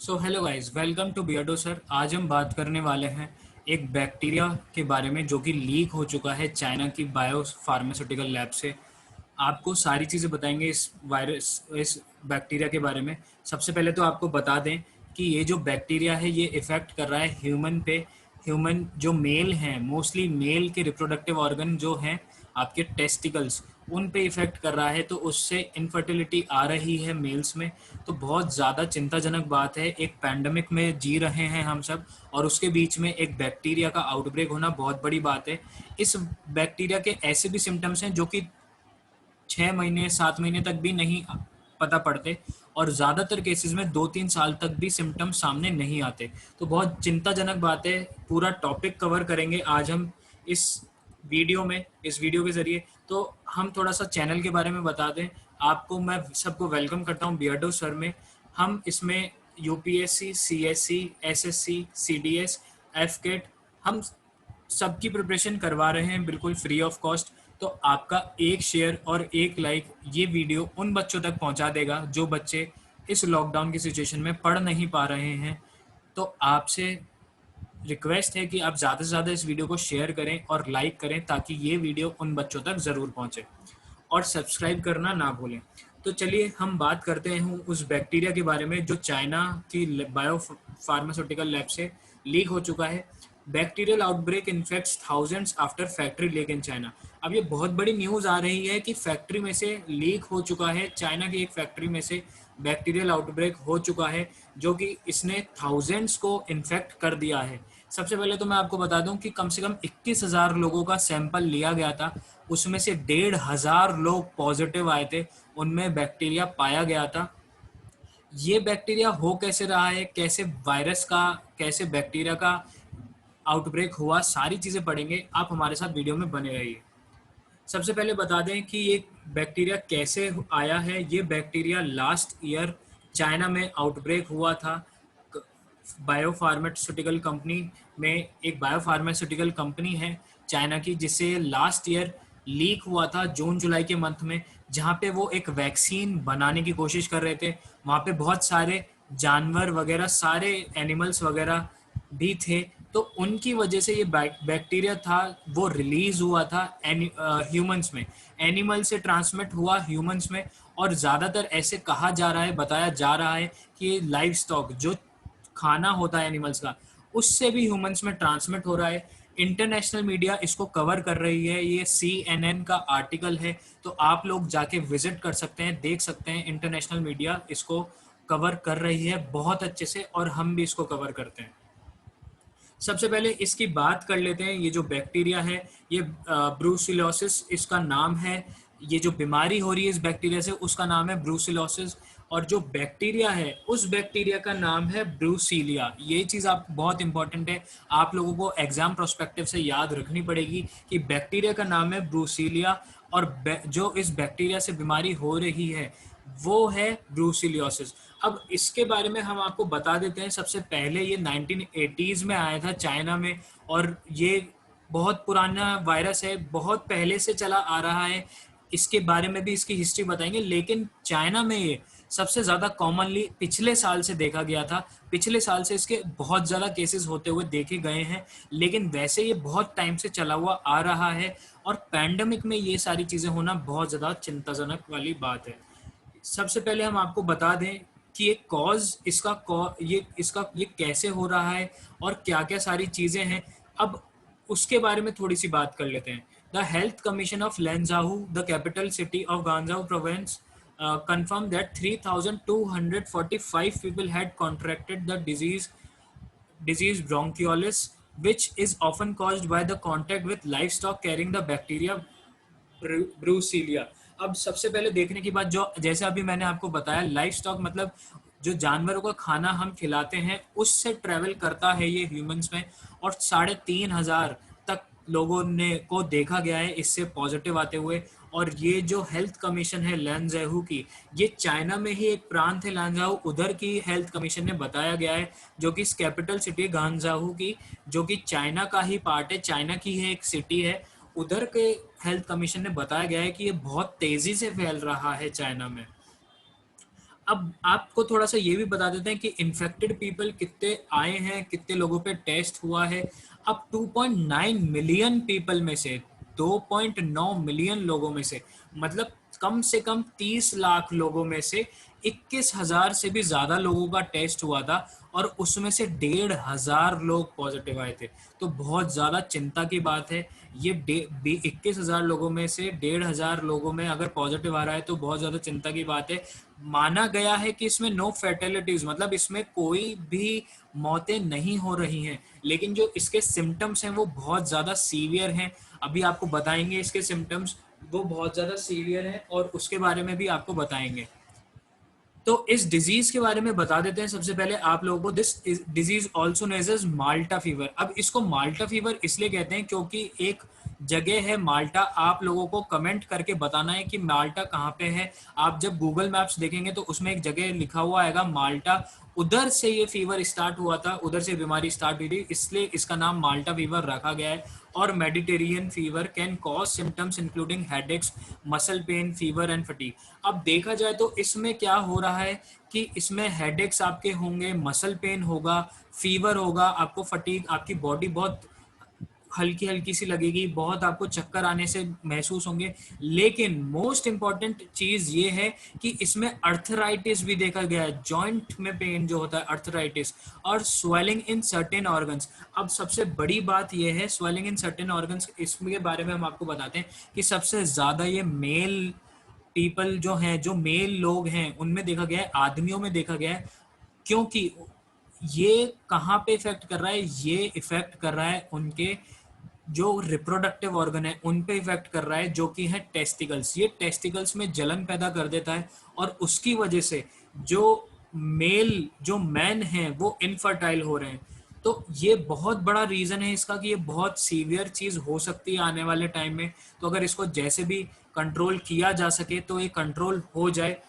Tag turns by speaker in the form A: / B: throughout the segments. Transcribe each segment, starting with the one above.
A: So hello guys, welcome to Beardo sir. आज हम बात करने वाले हैं एक बैक्टीरिया के बारे में जो कि लीक हो चुका है चाइना की बायो फार्मास्यूटिकल लैब से। आपको सारी चीज़ें बताएंगे इस बैक्टीरिया के बारे में। सबसे पहले तो आपको बता दें कि ये जो बैक्टीरिया है ये इफ़ेक्ट कर रहा है ह्यूमन पे। ह्यूमन जो मेल हैं, मोस्टली मेल के रिप्रोडक्टिव ऑर्गन जो हैं आपके टेस्टिकल्स, उन पे इफ़ेक्ट कर रहा है, तो उससे इनफर्टिलिटी आ रही है मेल्स में। तो बहुत ज़्यादा चिंताजनक बात है। एक पैंडमिक में जी रहे हैं हम सब, और उसके बीच में एक बैक्टीरिया का आउटब्रेक होना बहुत बड़ी बात है। इस बैक्टीरिया के ऐसे भी सिम्टम्स हैं जो कि 6 महीने 7 महीने तक भी नहीं पता पड़ते, और ज़्यादातर केसेस में 2-3 साल तक भी सिम्टम्स सामने नहीं आते। तो बहुत चिंताजनक बात है। पूरा टॉपिक कवर करेंगे आज हम इस इस वीडियो के ज़रिए। तो हम थोड़ा सा चैनल के बारे में बता दें आपको। मैं सबको वेलकम करता हूँ बियर्डो सर में। हम इसमें यूपीएससी, सीएससी, एसएससी, सीडीएस, एफकेट, हम सबकी प्रिपरेशन करवा रहे हैं बिल्कुल फ्री ऑफ कॉस्ट। तो आपका एक शेयर और एक लाइक ये वीडियो उन बच्चों तक पहुंचा देगा जो बच्चे इस लॉकडाउन की सिचुएशन में पढ़ नहीं पा रहे हैं। तो आपसे रिक्वेस्ट है कि आप ज़्यादा से ज़्यादा इस वीडियो को शेयर करें और लाइक करें ताकि ये वीडियो उन बच्चों तक ज़रूर पहुंचे, और सब्सक्राइब करना ना भूलें। तो चलिए हम बात करते हैं उस बैक्टीरिया के बारे में जो चाइना की बायो फार्मास्यूटिकल लैब से लीक हो चुका है। Bacterial outbreak infects thousands after factory leak in China. अब ये बहुत बड़ी न्यूज़ आ रही है कि फैक्ट्री में से लीक हो चुका है, चाइना की एक फैक्ट्री में से बैक्टीरियल आउटब्रेक हो चुका है जो कि इसने थाउजेंड्स को इन्फेक्ट कर दिया है। सबसे पहले तो मैं आपको बता दूं कि कम से कम 21,000 लोगों का सैंपल लिया गया था, उसमें से 1,500 लोग पॉजिटिव आए थे, उनमें बैक्टीरिया पाया गया था। ये बैक्टीरिया हो कैसे रहा है, कैसे वायरस का, कैसे बैक्टीरिया का आउटब्रेक हुआ, सारी चीज़ें पढ़ेंगे। आप हमारे साथ वीडियो में बने रहिए। सबसे पहले बता दें कि ये बैक्टीरिया कैसे आया है। ये बैक्टीरिया लास्ट ईयर चाइना में आउटब्रेक हुआ था। बायोफार्मास्यूटिकल कंपनी में, एक बायोफार्मास्यूटिकल कंपनी है चाइना की, जिससे लास्ट ईयर लीक हुआ था जून जुलाई के मंथ में, जहाँ पे वो एक वैक्सीन बनाने की कोशिश कर रहे थे। वहाँ पे बहुत सारे जानवर वगैरह, सारे एनिमल्स वगैरह भी थे। तो उनकी वजह से ये बैक्टीरिया था वो रिलीज हुआ था ह्यूमंस में, एनिमल से ट्रांसमिट हुआ ह्यूमंस में। और ज़्यादातर ऐसे कहा जा रहा है, बताया जा रहा है कि लाइव स्टॉक जो खाना होता है एनिमल्स का, उससे भी ह्यूमंस में ट्रांसमिट हो रहा है। इंटरनेशनल मीडिया इसको कवर कर रही है, ये CNN का आर्टिकल है। तो आप लोग जाके विजिट कर सकते हैं, देख सकते हैं। इंटरनेशनल मीडिया इसको कवर कर रही है बहुत अच्छे से, और हम भी इसको कवर करते हैं। सबसे पहले इसकी बात कर लेते हैं। ये जो बैक्टीरिया है, ये ब्रूसिलोसिस इसका नाम है। ये जो बीमारी हो रही है इस बैक्टीरिया से, उसका नाम है ब्रूसिलोसिस। और जो बैक्टीरिया है उस बैक्टीरिया का नाम है ब्रूसीलिया। ये चीज़ आप बहुत इंपॉर्टेंट है, आप लोगों को एग्जाम प्रोस्पेक्टिव से याद रखनी पड़ेगी कि बैक्टीरिया का नाम है ब्रूसीलिया, और जो इस बैक्टीरिया से बीमारी हो रही है वो है ब्रूसिलियोसिस। अब इसके बारे में हम आपको बता देते हैं। सबसे पहले ये 1980s में आया था चाइना में, और ये बहुत पुराना वायरस है, बहुत पहले से चला आ रहा है। इसके बारे में भी इसकी हिस्ट्री बताएंगे, लेकिन चाइना में ये सबसे ज़्यादा कॉमनली पिछले साल से देखा गया था। पिछले साल से इसके बहुत ज़्यादा केसेस होते हुए देखे गए हैं, लेकिन वैसे ये बहुत टाइम से चला हुआ आ रहा है, और पैंडमिक में ये सारी चीज़ें होना बहुत ज़्यादा चिंताजनक वाली बात है। सबसे पहले हम आपको बता दें कि ये कॉज ये कैसे हो रहा है और क्या क्या सारी चीज़ें हैं। अब उसके बारे में थोड़ी सी बात कर लेते हैं। The health commission of Lanzhou, the capital city of Gansu province, confirmed that 3,245 people had contracted the disease bronchiolitis, which is often caused by the contact with livestock carrying the bacteria ब्रूसीलिया। अब सबसे पहले देखने की बात, जो जैसे अभी मैंने आपको बताया, लाइफ स्टॉक मतलब जो जानवरों का खाना हम खिलाते हैं उससे ट्रेवल करता है ये ह्यूमंस में, और 3,500 तक लोगों ने को देखा गया है इससे पॉजिटिव आते हुए। और ये जो हेल्थ कमीशन है लैंजाहू की, ये चाइना में ही एक प्रांत है लैंजाहू, उधर की हेल्थ कमीशन ने बताया गया है, जो कि कैपिटल सिटी गांजाहू की, जो कि चाइना का ही पार्ट है, चाइना की है एक सिटी है, उधर के हेल्थ कमीशन ने बताया गया है कि ये बहुत तेजी से फैल रहा है चाइना में। अब आपको थोड़ा सा ये भी बता देते हैं कि इन्फेक्टेड पीपल कितने आए हैं, कितने लोगों पे टेस्ट हुआ है। अब 2.9 मिलियन पीपल में से, 2.9 मिलियन लोगों में मतलब कम से कम 30 लाख लोगों में से 21,000 से भी ज़्यादा लोगों का टेस्ट हुआ था, और उसमें से 1,500 लोग पॉजिटिव आए थे। तो बहुत ज़्यादा चिंता की बात है। ये 21,000 लोगों में से 1,500 लोगों में अगर पॉजिटिव आ रहा है तो बहुत ज़्यादा चिंता की बात है। माना गया है कि इसमें नो फैटेलिटीज, मतलब इसमें कोई भी मौतें नहीं हो रही हैं, लेकिन जो इसके सिम्टम्स हैं वो बहुत ज़्यादा सीवियर हैं। अभी आपको बताएंगे इसके सिम्टम्स, वो बहुत ज़्यादा सीवियर हैं और उसके बारे में भी आपको बताएंगे। तो इस डिजीज के बारे में बता देते हैं सबसे पहले आप लोगों को। This disease also known as Malta fever. अब इसको माल्टा फीवर इसलिए कहते हैं क्योंकि एक जगह है माल्टा। आप लोगों को कमेंट करके बताना है कि माल्टा कहाँ पे है। आप जब गूगल मैप्स देखेंगे तो उसमें एक जगह लिखा हुआ आएगा माल्टा, उधर से ये फीवर स्टार्ट हुआ था, उधर से बीमारी स्टार्ट हुई थी, इसलिए इसका नाम माल्टा फीवर रखा गया है। और Mediterranean fever can cause symptoms including headaches, muscle pain, fever and fatigue. अब देखा जाए तो इसमें क्या हो रहा है कि इसमें हेडेक्स आपके होंगे, मसल पेन होगा, फीवर होगा, आपको फटीग, आपकी बॉडी बहुत हल्की हल्की सी लगेगी, बहुत आपको चक्कर आने से महसूस होंगे। लेकिन मोस्ट इंपॉर्टेंट चीज ये है कि इसमें अर्थराइटिस भी देखा गया है, जॉइंट में पेन जो होता है अर्थराइटिस, और स्वेलिंग इन सर्टेन ऑर्गन्स। अब सबसे बड़ी बात ये है स्वेलिंग इन सर्टेन ऑर्गन्स, इसके बारे में हम आपको बताते हैं कि सबसे ज्यादा ये मेल पीपल जो हैं, जो मेल लोग हैं उनमें देखा गया है, आदमियों में देखा गया है। क्योंकि ये कहाँ पे इफेक्ट कर रहा है, ये इफेक्ट कर रहा है उनके जो रिप्रोडक्टिव ऑर्गन है उन पे इफेक्ट कर रहा है, जो कि है टेस्टिकल्स। ये टेस्टिकल्स में जलन पैदा कर देता है और उसकी वजह से जो जो मैन हैं वो इनफर्टाइल हो रहे हैं। तो ये बहुत बड़ा रीजन है इसका कि ये बहुत सीवियर चीज हो सकती है आने वाले टाइम में। तो अगर इसको जैसे भी कंट्रोल किया जा सके तो ये कंट्रोल हो जाए,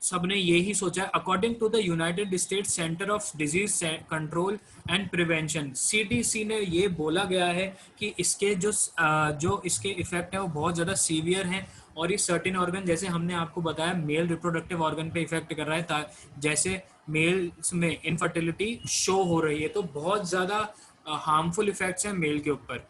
A: सबने यही सोचा है। According to the United States Center of Disease Control and Prevention, CDC ने ये बोला गया है कि इसके जो इसके इफेक्ट है वो बहुत ज़्यादा सीवियर हैं, और ये सर्टेन ऑर्गन, जैसे हमने आपको बताया, मेल रिप्रोडक्टिव ऑर्गन पे इफेक्ट कर रहा है, जैसे मेल्स में इनफर्टिलिटी शो हो रही है, तो बहुत ज़्यादा हार्मफुल इफेक्ट्स हैं मेल के ऊपर।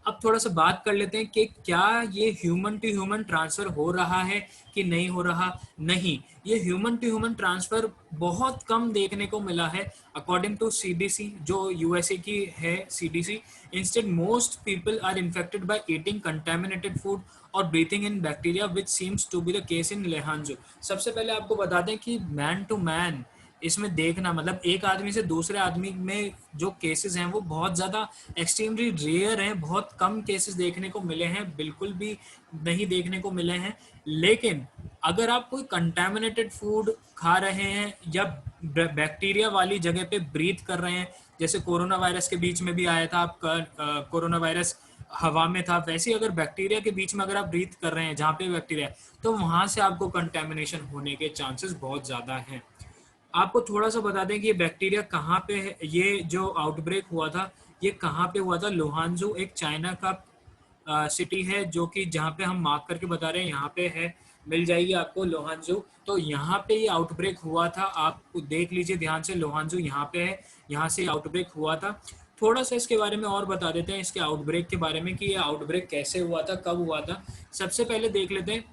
A: अब थोड़ा सा बात कर लेते हैं कि क्या ये ह्यूमन टू ह्यूमन ट्रांसफर हो रहा है कि नहीं हो रहा। नहीं, ये ह्यूमन टू ह्यूमन ट्रांसफर बहुत कम देखने को मिला है अकॉर्डिंग टू सीडीसी, जो यूएसए की है CDC. Instead most people are infected by eating contaminated food और breathing in bacteria, which seems to be the case in Lanzhou. सबसे पहले आपको बता दें कि मैन टू मैन इसमें देखना, मतलब एक आदमी से दूसरे आदमी में जो केसेस हैं वो बहुत ज़्यादा एक्सट्रीमली रेयर हैं, बहुत कम केसेस देखने को मिले हैं, बिल्कुल भी नहीं देखने को मिले हैं। लेकिन अगर आप कोई कंटेमिनेटेड फूड खा रहे हैं या बैक्टीरिया वाली जगह पे ब्रीथ कर रहे हैं, जैसे कोरोना वायरस के बीच में भी आया था, आपका कोरोना वायरस हवा में था, वैसे ही अगर बैक्टीरिया के बीच में अगर आप ब्रीथ कर रहे हैं जहाँ पे बैक्टीरिया है, तो वहाँ से आपको कंटेमिनेशन होने के चांसेस बहुत ज़्यादा हैं। आपको थोड़ा सा बता दें कि ये बैक्टीरिया कहाँ पे है, ये जो आउटब्रेक हुआ था ये कहाँ पे हुआ था। लोहानजू एक चाइना का सिटी है, जो कि जहाँ पे हम मार्क करके बता रहे हैं यहाँ पे है, मिल जाएगी आपको लोहानजू। तो यहाँ पे ये आउटब्रेक हुआ था, आप देख लीजिए ध्यान से, लोहानजू यहाँ पे है, यहाँ से आउटब्रेक हुआ था। थोड़ा सा इसके बारे में और बता देते हैं, इसके आउटब्रेक के बारे में कि ये आउटब्रेक कैसे हुआ था, कब हुआ था। सबसे पहले देख लेते हैं,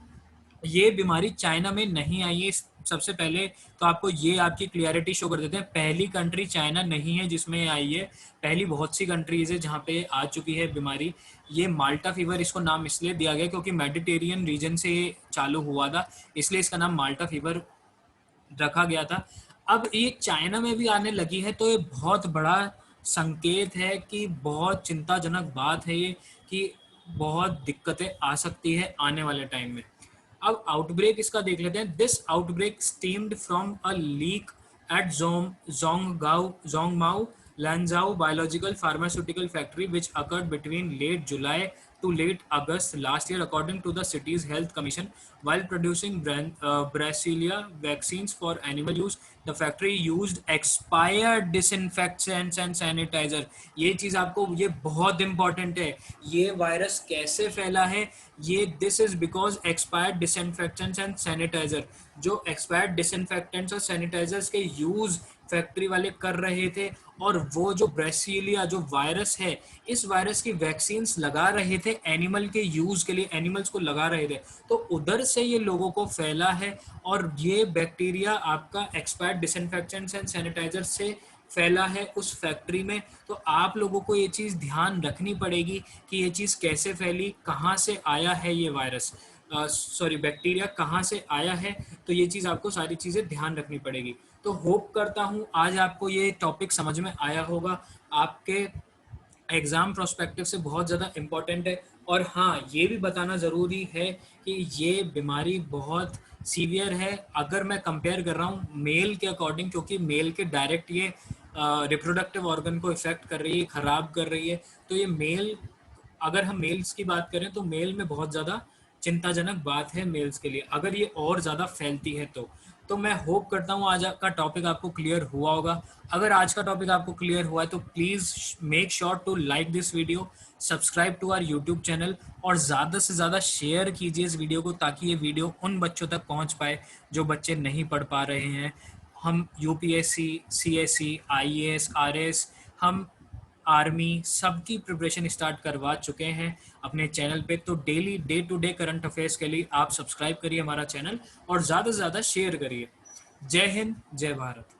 A: ये बीमारी चाइना में नहीं आई है। सबसे पहले तो आपको ये आपकी क्लियरिटी शो कर देते हैं, पहली कंट्री चाइना नहीं है जिसमें ये आई है, पहली बहुत सी कंट्रीज है जहाँ पे आ चुकी है बीमारी। ये माल्टा फीवर इसको नाम इसलिए दिया गया क्योंकि मेडिटेरियन रीजन से ये चालू हुआ था, इसलिए इसका नाम माल्टा फीवर रखा गया था। अब ये चाइना में भी आने लगी है तो ये बहुत बड़ा संकेत है कि बहुत चिंताजनक बात है ये, कि बहुत दिक्कतें आ सकती है आने वाले टाइम में। अब आउटब्रेक इसका देख लेते हैं। This outbreak stemmed from a leak at Zhongmu Lanzhou biological pharmaceutical factory, which occurred between late July to late August last year, according to the city's health commission, while producing Brasilia vaccines for animal use. The factory used expired disinfectants and sanitizer. ये चीज आपको, ये बहुत important है। ये virus कैसे फैला है, ये this is because expired disinfectants and sanitiser. जो एक्सपायर्ड डिसइंफेक्टेंट्स और सैनिटाइजर्स के यूज फैक्ट्री वाले कर रहे थे, और वो जो ब्रेसिलिया जो वायरस है, इस वायरस की वैक्सीन्स लगा रहे थे एनिमल के यूज के लिए, एनिमल्स को लगा रहे थे, तो उधर से ये लोगों को फैला है। और ये बैक्टीरिया आपका एक्सपायर्ड डिसइंफेक्टेंट्स एंड सैनिटाइजर से फैला है उस फैक्ट्री में। तो आप लोगों को ये चीज़ ध्यान रखनी पड़ेगी कि ये चीज़ कैसे फैली, कहाँ से आया है ये वायरस, सॉरी बैक्टीरिया कहाँ से आया है। तो ये चीज़ आपको सारी चीज़ें ध्यान रखनी पड़ेगी। तो होप करता हूँ आज आपको ये टॉपिक समझ में आया होगा, आपके एग्ज़ाम प्रोस्पेक्टिव से बहुत ज़्यादा इम्पॉर्टेंट है। और हाँ, ये भी बताना ज़रूरी है कि ये बीमारी बहुत सीवियर है अगर मैं कंपेयर कर रहा हूँ मेल के अकॉर्डिंग, क्योंकि मेल के डायरेक्ट ये रिप्रोडक्टिव ऑर्गन को इफेक्ट कर रही है, ख़राब कर रही है। तो ये मेल, अगर हम मेल्स की बात करें तो मेल में बहुत ज़्यादा चिंताजनक बात है मेल्स के लिए, अगर ये और ज़्यादा फैलती है तो मैं होप करता हूँ आज का टॉपिक आपको क्लियर हुआ होगा। अगर आज का टॉपिक आपको क्लियर हुआ है तो please make sure to like this video, subscribe to our YouTube channel, और ज़्यादा से ज़्यादा शेयर कीजिए इस वीडियो को, ताकि ये वीडियो उन बच्चों तक पहुँच पाए जो बच्चे नहीं पढ़ पा रहे हैं। हम यूपीएससी, सीएससी, आईएएस, आरएस, हम आर्मी सबकी प्रिपरेशन स्टार्ट करवा चुके हैं अपने चैनल पे। तो daily day to day current affairs के लिए आप सब्सक्राइब करिए हमारा चैनल, और ज़्यादा से ज़्यादा शेयर करिए। जय हिंद, जय भारत।